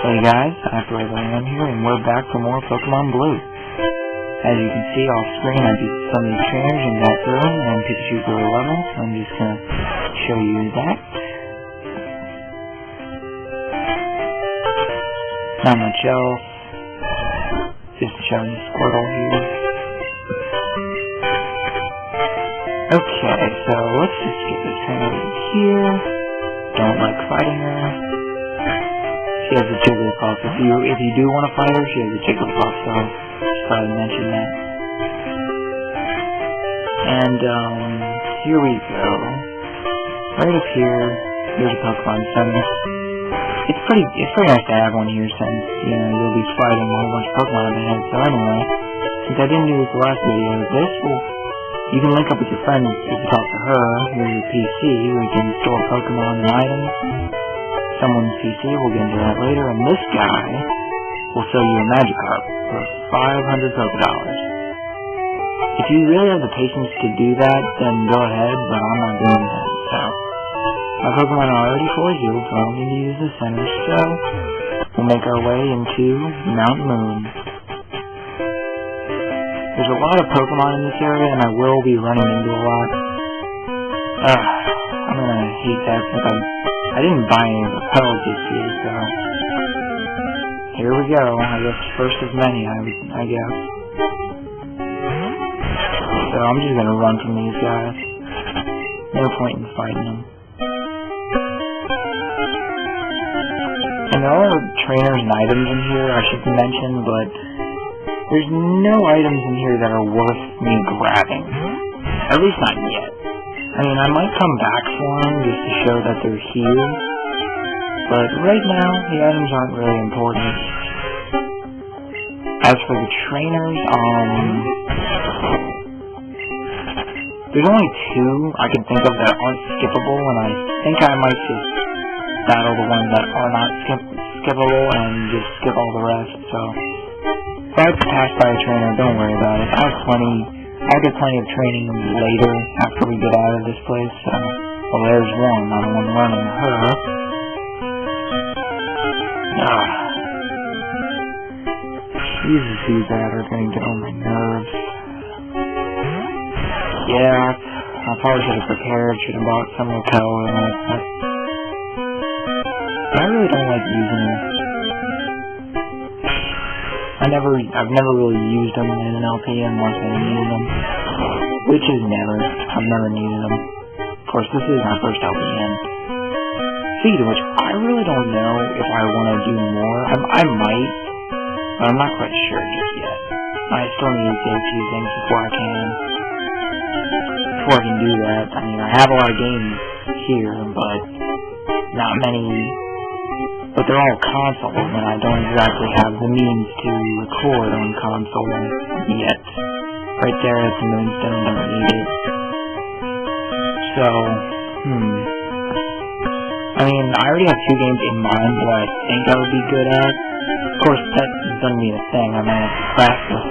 Hey guys, ActivateLand here, and we're back for more Pokemon Blue. As you can see off screen, I beat some of these trainers and got through them, and Pikachu grew a level, so I'm just going to show you that. Not much else, just showing Squirtle here. Okay, so let's just get this trainer over here. Don't like fighting her. She has a Jigglypuff. If you do want to fight her, she has a Jigglypuff, so just thought I'd mention that. And, here we go. Right up here, here's a Pokemon Center. It's pretty nice to have one here since, you know, you'll be fighting a whole bunch of Pokemon up ahead. So anyway, since I didn't do this last video, you can link up with your friends if you talk to her. Here's your PC, we can store Pokemon and items. Someone's PC, we'll get into that later, and this guy will sell you a Magikarp for 500 Pokédollars. If you really have the patience to do that, then go ahead, but I'm not doing that. So, my Pokemon are already fully healed, so I don't need to use the center, so we'll make our way into Mount Moon. There's a lot of Pokemon in this area, and I will be running into a lot. I'm gonna hate that since I didn't buy any of the petals this year, so here we go. I guess first of many, I guess. So I'm just gonna run from these guys. No point in fighting them. And there are trainers and items in here I should mention, but there's no items in here that are worth me grabbing. At least not yet. I mean, I might come back for them just to show that they're here, but right now, the items aren't really important. As for the trainers, there's only two I can think of that aren't skippable, and I think I might just battle the ones that are not skippable and just skip all the rest, so if I have to pass by a trainer, don't worry about it. I'll get plenty of training later after we get out of this place, so, well, there's one. I'm the one running her. These that are going to get on my nerves. Yeah, I probably should have prepared, should have bought some repel and all that. I really don't like using them. I've never really used them in an LP unless I needed them. Which is never. I've never needed them. Of course, this is my first LPN. Speaking of which, I really don't know if I want to do more. I might, but I'm not quite sure just yet. I still need to get a few things before I can do that. I mean, I have a lot of games here, but not many. But they're all console, and I don't exactly have the means to record on console yet. Right there at the Moonstone, don't need it. So, I mean, I already have two games in mind that I think I would be good at. Of course, that doesn't mean a thing. I might have to practice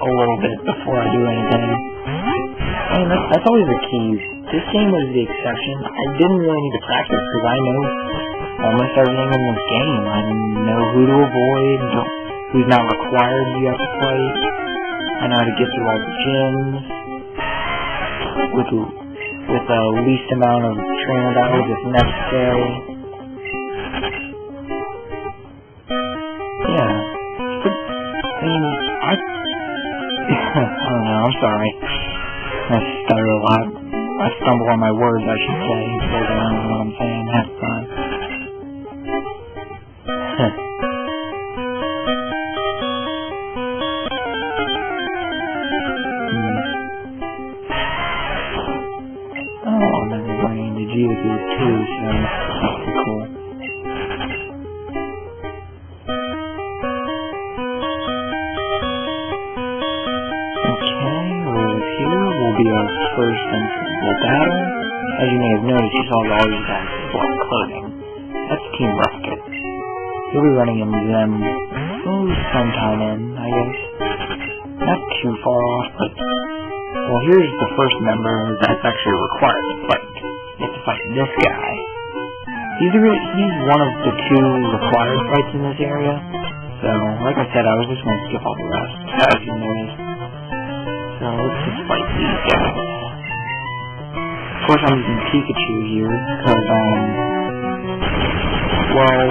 a little bit before I do anything. I mean, that's always the key. This game was the exception. I didn't really need to practice because I know almost everything in this game. I know who to avoid, who's not required you have to fight. I know how to get through all the gyms with the least amount of trainer battles if necessary. Yeah. I mean, I don't know, I'm sorry. I stutter a lot. I stumble on my words, I should say, because I don't know what I'm saying half the time. Oh, I'm going to be running into Geodude too, so that's pretty cool. Okay, right up here will be our first entrable battle. As you may have noticed, you saw all these guys in black clothing. That's Team Rocket. You'll be running into them sometime in, I guess. Not too far off, but well, here's the first member that's actually required to fight. You have to fight this guy. He's one of the 2 required fights in this area. So, like I said, I was just going to skip all the rest, as you noticed. So, let's just fight these guys. Of course, I'm using Pikachu here, because, well,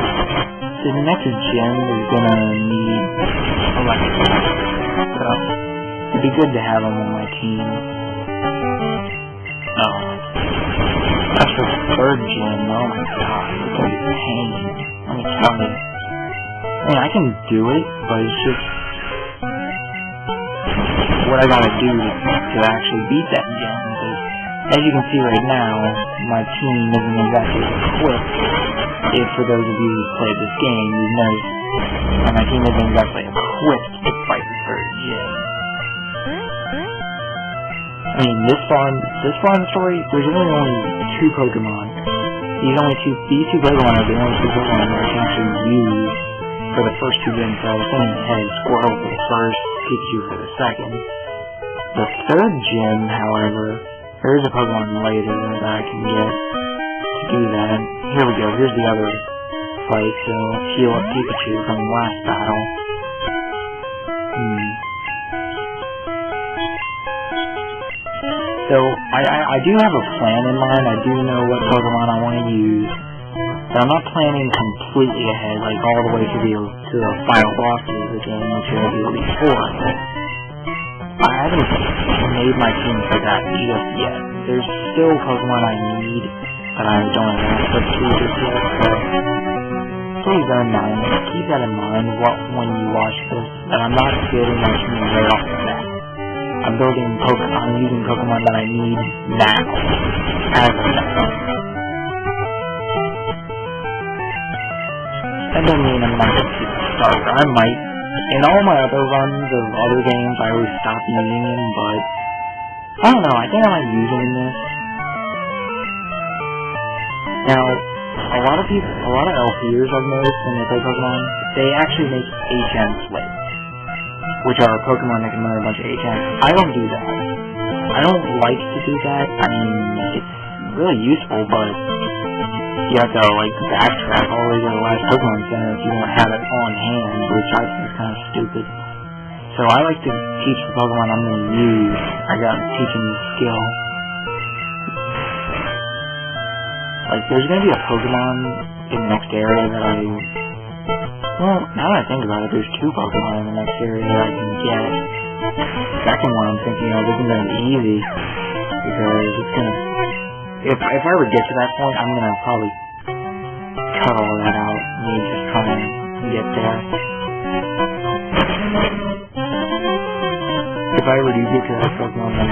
the next gym is gonna need Electrode. So, it'd be good to have him on my team. That's the 3rd gym. Oh my god, it's a pain. Let me tell you. I mean, I can do it, but it's just what I gotta do to actually beat that gym. Because, as you can see right now, my team isn't exactly equipped. If for those of you who played this game, you've noticed my team isn't exactly equipped to fight the 3rd gym. I mean, this far in the story, there's really only 2 Pokemon. These 2 Pokemon are the only 2 Pokemon that I can actually use for the first 2 gyms. So I was thinking ahead, Squirtle for the first, Pikachu for the second. The 3rd gym, however, there is a Pokemon later that I can get to do that. Here we go, here's the other fight, so heal up Pikachu from the last battle. So, I do have a plan in mind. I do know what Pokemon I want to use, but I'm not planning completely ahead, like all the way to the final bosses of the game, which are the Elite Four. I haven't made my team for that just yet. There's still Pokemon I need, but I don't have access to just yet, so please keep that in mind when you watch this, that I'm not building my team right off the bat. I'm using Pokemon that I need now, as of now. That doesn't mean I'm not going to keep a starter. I might. In all my other runs of other games, I always stop using him, but I don't know, I think I might use him in this. Now, a lot of LPers I've noticed when they play Pokemon, they actually make HM slips, which are Pokemon that can learn a bunch of HM. I don't do that. I don't like to do that. I mean, it's really useful, but you have to, like, backtrack all the way to the last Pokemon Center if you don't have it on hand, which I think is kind of stupid. So I like to teach the Pokemon I'm going to use. I got to teach them the skill. Like, there's going to be a Pokemon in the next area that well, now that I think about it, there's 2 Pokemon in the next area that I can get. The second one I'm thinking of isn't going to be easy, because it's going to... If I ever get to that point, I'm going to probably cut all that out, me just trying to get there. If I ever do get to that Pokemon, then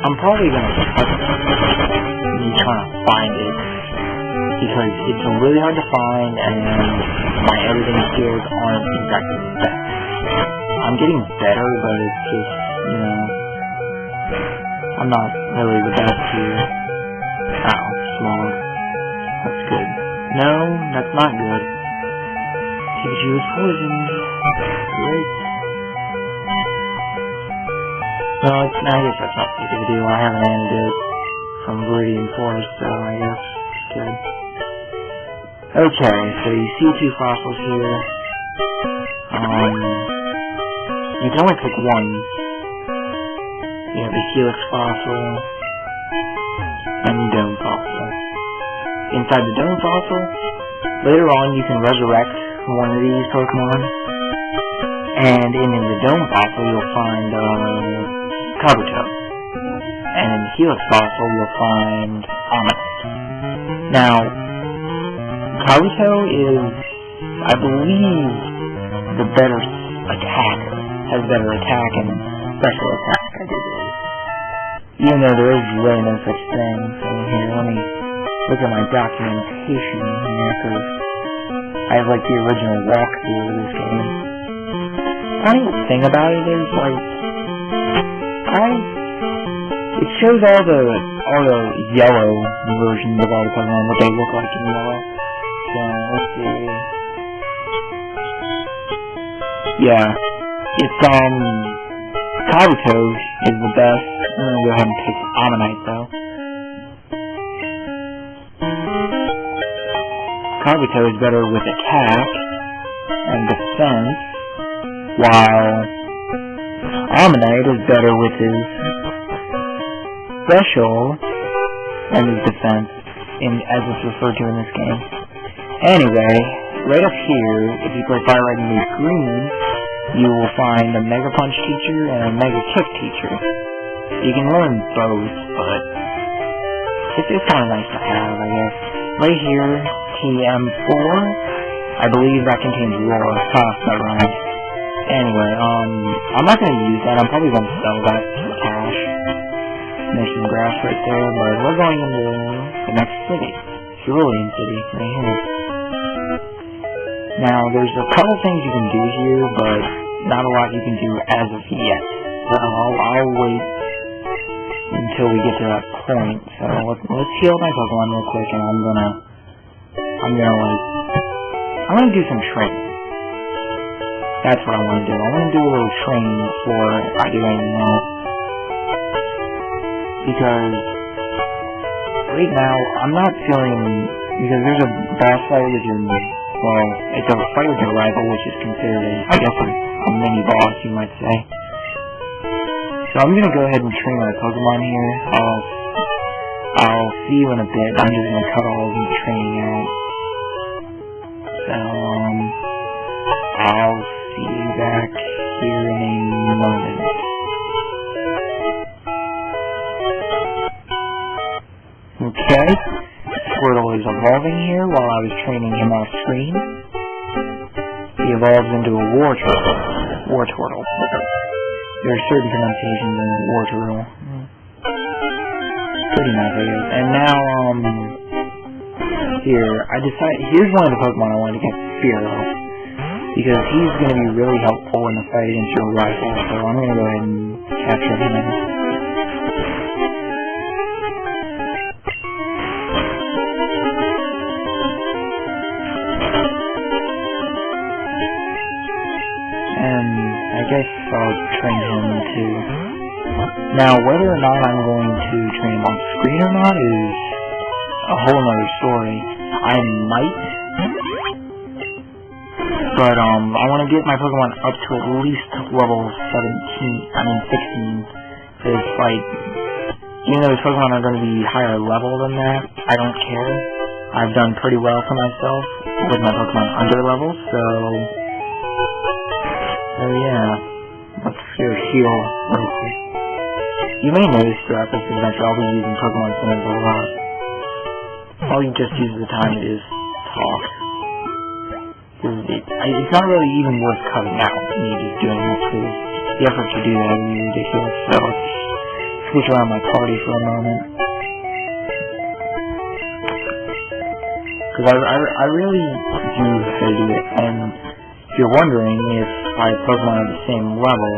I'm probably going to cut me trying to find it, because it's really hard to find, and my editing skills aren't exactly the best. I'm getting better, but it's just, you know, I'm not really the best here. Ow, smog. That's good. No, that's not good. Pikachu is poisoned. Great. No, I guess that's not big of a deal. I have an antidote from Viridian Forest, so I guess it's good. Okay, so you see 2 fossils here. You can only pick one. You have the Helix fossil and the Dome fossil. Inside the Dome fossil, later on you can resurrect one of these Pokemon, and in the Dome fossil you'll find Kabuto, and in the Helix fossil you'll find Omanyte. Now, Kabuto is, I believe, the better attacker, has better attack and special attack, I do believe. Even though there is really no such thing. So here, let me look at my documentation here, because I have like the original walkthrough of this game. Funny thing about it is, like, it shows all the yellow versions of all the Pokemon, what they look like in yellow. So, let's see. Yeah, it's, Kabuto is the best. I'm gonna go ahead and pick Omanyte, though. Kabuto is better with attack and defense, while Ammonite is better with his special and his defense, as it's referred to in this game. Anyway, right up here, if you play Fire Red and Leaf Green, you will find a Mega Punch teacher and a Mega Kick teacher. You can learn both, but it's kind of nice to have, I guess. Right here, TM4, I believe that contains Roar. That rhymes. Anyway, I'm not going to use that. I'm probably going to sell that for cash. There's some grass right there, but we're going into the next city. Cerulean City, right here. Now, there's a couple things you can do here, but not a lot you can do as of yet. So I'll wait until we get to that point. So let's heal my Pokemon real quick, and I'm gonna do some training. That's what I want to do. I want to do a little training before I do anything else. Because right now, I'm not feeling, because there's a boss fight which is, well, it's a fight with your rival, which is considered, I guess, a mini boss, you might say. So I'm gonna go ahead and train my Pokemon here. I'll see you in a bit. I'm just gonna cut all of the training out. So, I'll see you back here in a moment. Okay, Squirtle is evolving here while I was training him off screen. He evolves into a Wartortle. There are certain pronunciations in Wartortle. Pretty nice, I guess. And now, here's one of the Pokemon I wanted to get, Fearow. Because he's going to be really helpful in the fight against your rival, so I'm going to go ahead and capture him. And I guess I'll train him too. Now, whether or not I'm going to train him on screen or not is a whole nother story. I might, but I want to get my Pokemon up to at least level 16 for this fight. Even though these Pokemon are going to be higher level than that, I don't care. I've done pretty well for myself with my Pokemon under level, so yeah. Let's go heal real quick. You may notice throughout this adventure I'll be using Pokemon Centers a lot. I'll just use the time it is talk. It's not really even worth cutting out, me just doing this, because the effort to do that would be ridiculous, so let's switch around my party for a moment. Because I really do hate it, and if you're wondering if my Pokemon are the same level,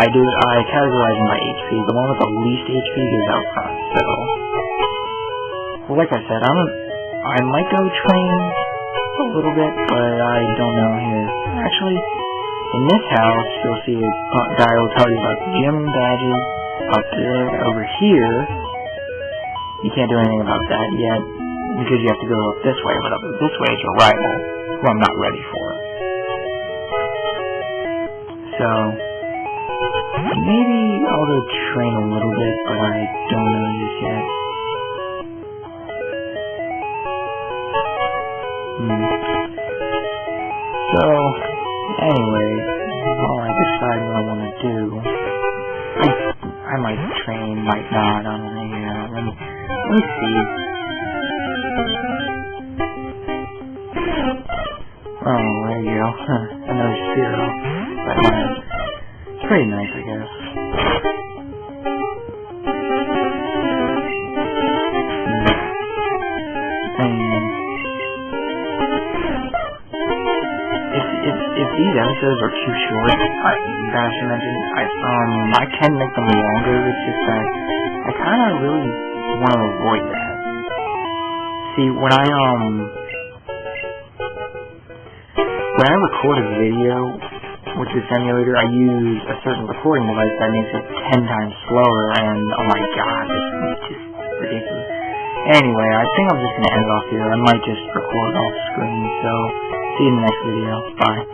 I categorize them by HP. The one with the least HP goes out front, so well, like I said, I might go train a little bit, but I don't know here. Actually, in this house, you'll see a guy will tell you about the gym badges up there. Over here, you can't do anything about that yet, because you have to go up this way, but up this way is your rival, who I'm not ready for. So, maybe I'll go train a little bit, but I don't know this yet. So, anyway, while I decide what I want to do, I might train, might not, I don't know, yeah, let me see. Oh, there you go, another Spearow. It's pretty nice, I guess. If these episodes are too short, I should mention, I can make them longer. It's just that I kind of really want to avoid that. See, when I record a video with this emulator, I use a certain recording device that makes it 10 times slower, and oh my god, it's just ridiculous. Anyway, I think I'm just going to end it off here. I might just record off screen, so see you in the next video. Bye.